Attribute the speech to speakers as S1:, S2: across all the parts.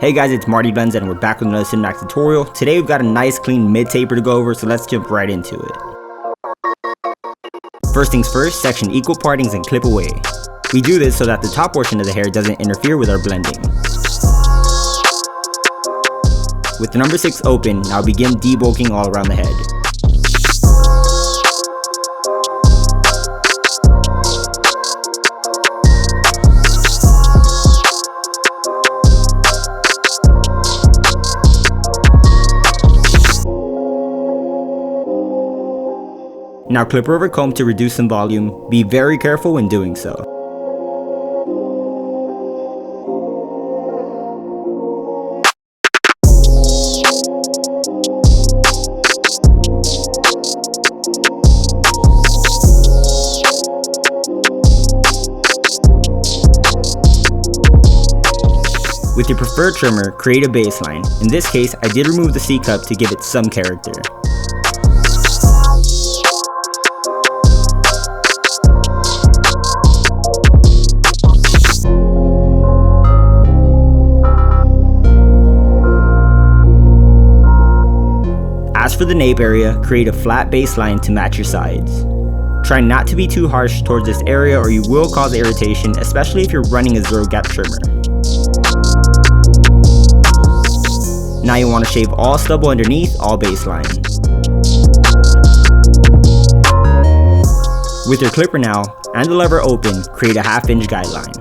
S1: Hey guys, it's MartyBlendz and we're back with another cinematic tutorial. Today we've got a nice clean mid taper to go over, so let's jump right into it. First things first, section equal partings and clip away. We do this so that the top portion of the hair doesn't interfere with our blending. With the number 6 open, now begin debulking all around the head. Now clip over comb to reduce some volume. Be very careful when doing so. With your preferred trimmer, create a baseline. In this case, I did remove the C-cup to give it some character. As for the nape area, create a flat baseline to match your sides. Try not to be too harsh towards this area or you will cause irritation, especially if you're running a zero gap trimmer. Now you want to shave all stubble underneath all baseline. With your clipper now, and the lever open, create a 1/2 inch guideline.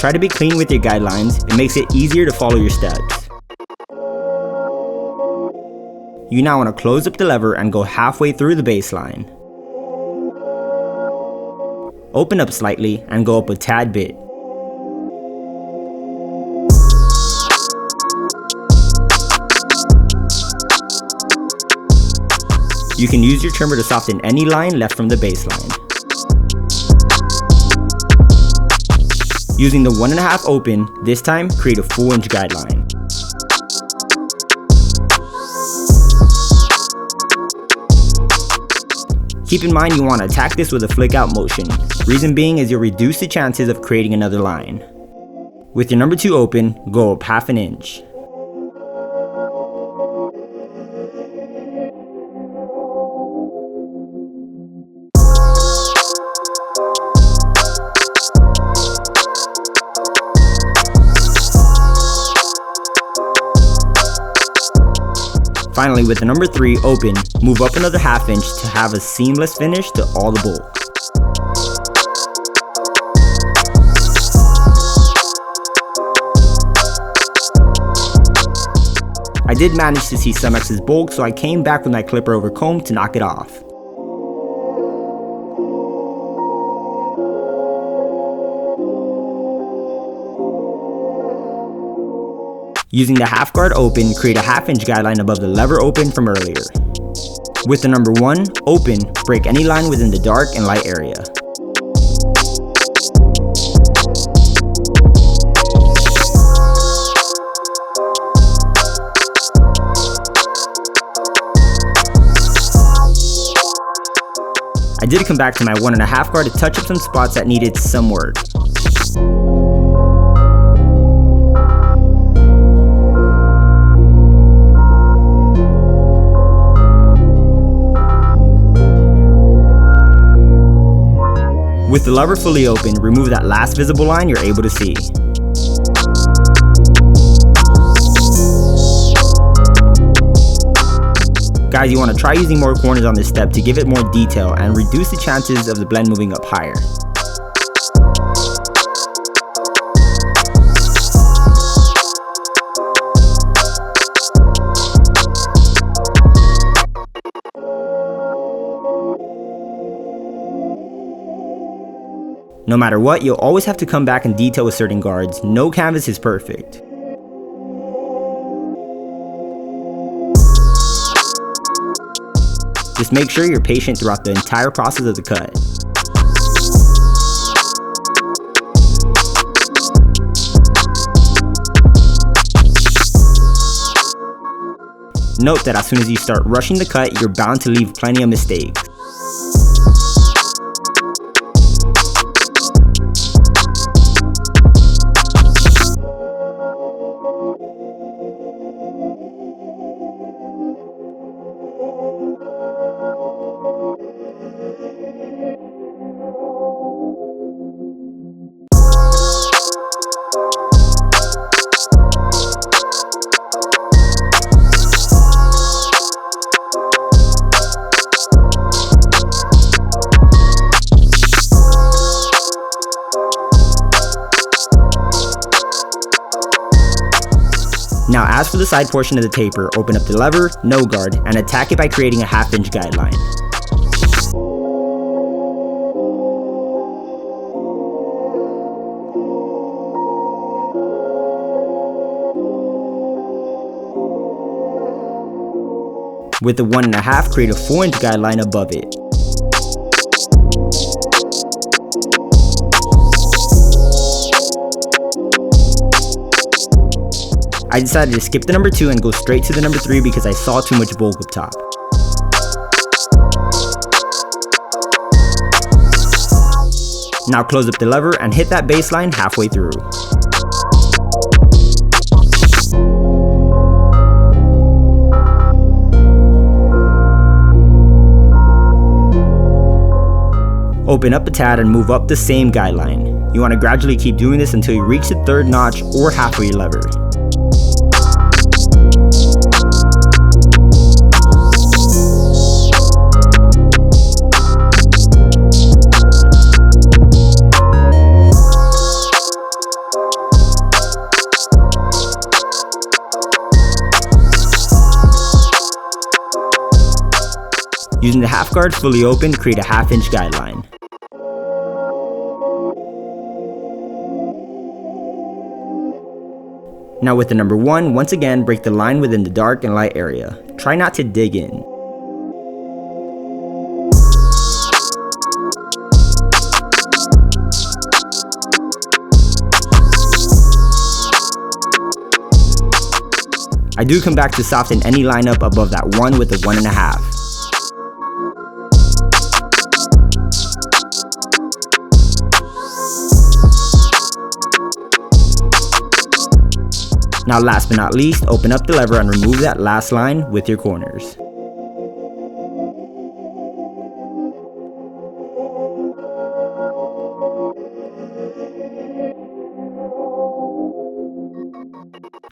S1: Try to be clean with your guidelines, it makes it easier to follow your steps. You now want to close up the lever and go halfway through the baseline. Open up slightly and go up a tad bit. You can use your trimmer to soften any line left from the baseline. Using the 1.5 open, this time create a full inch guideline. Keep in mind you want to attack this with a flick out motion. Reason being is you'll reduce the chances of creating another line. With your number 2 open, go up 1/2 inch. Finally, with the number 3 open, move up another 1/2 inch to have a seamless finish to all the bulk. I did manage to see some excess bulk, so I came back with my clipper over comb to knock it off. Using the 1/2 guard open, create a 1/2 inch guideline above the lever open from earlier. With the number 1 open, break any line within the dark and light area. I did come back to my 1.5 guard to touch up some spots that needed some work. With the lever fully open, remove that last visible line you're able to see. Guys, you want to try using more corners on this step to give it more detail and reduce the chances of the blend moving up higher. No matter what, you'll always have to come back and detail with certain guards. No canvas is perfect. Just make sure you're patient throughout the entire process of the cut. Note that as soon as you start rushing the cut, you're bound to leave plenty of mistakes. Now as for the side portion of the taper, open up the lever, no guard, and attack it by creating a 1/2 inch guideline. With the 1.5, create a 4 inch guideline above it. I decided to skip the number 2 and go straight to the number 3 because I saw too much bulk up top. Now close up the lever and hit that baseline halfway through. Open up a tad and move up the same guideline. You want to gradually keep doing this until you reach the 3rd notch or half of your lever. Using the half guard fully open, create a 1/2 inch guideline. Now with the number 1, once again break the line within the dark and light area. Try not to dig in. I do come back to soften any lineup above that 1 with the 1.5. Now last but not least, open up the lever and remove that last line with your corners.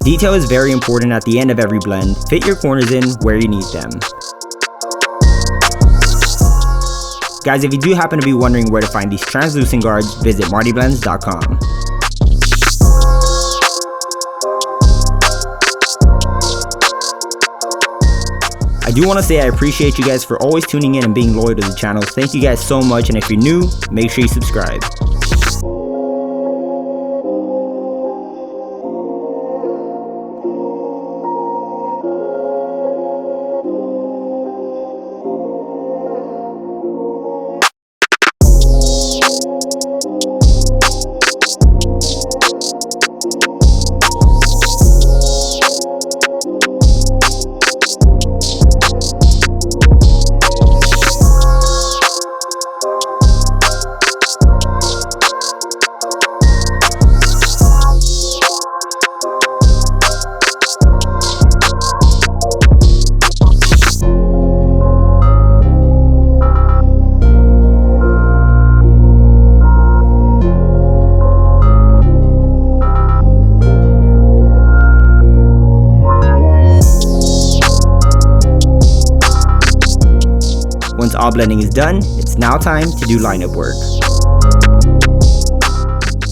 S1: Detail is very important at the end of every blend. Fit your corners in where you need them. Guys, if you do happen to be wondering where to find these translucent guards, visit MartyBlendz.com. I do want to say I appreciate you guys for always tuning in and being loyal to the channel. Thank you guys so much, and if you're new, make sure you subscribe. Once all blending is done, it's now time to do lineup work.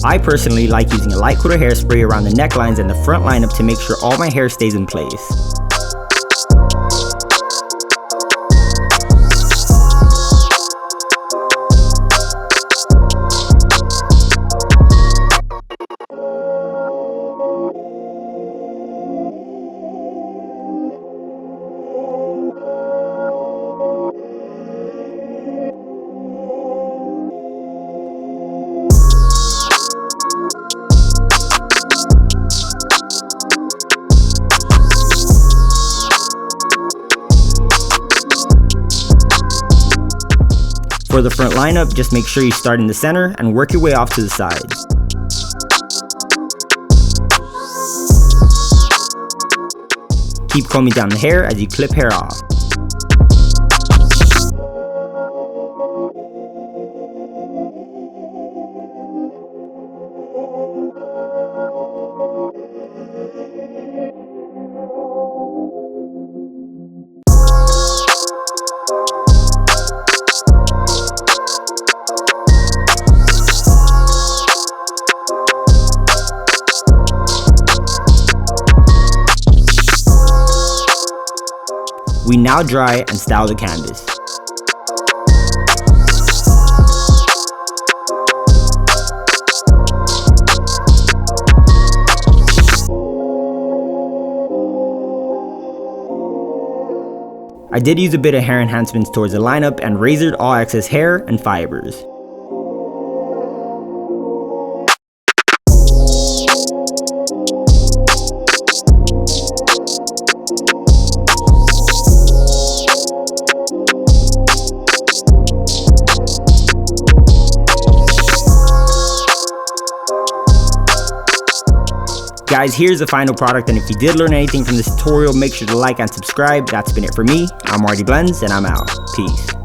S1: I personally like using a light coat of hairspray around the necklines and the front lineup to make sure all my hair stays in place. For the front lineup, just make sure you start in the center and work your way off to the side. Keep combing down the hair as you clip hair off. We now dry and style the canvas. I did use a bit of hair enhancements towards the lineup and razored all excess hair and fibers. Guys, here's the final product, and if you did learn anything from this tutorial, make sure to like and subscribe. That's been it for me. I'm MartyBlendz, and I'm out. Peace.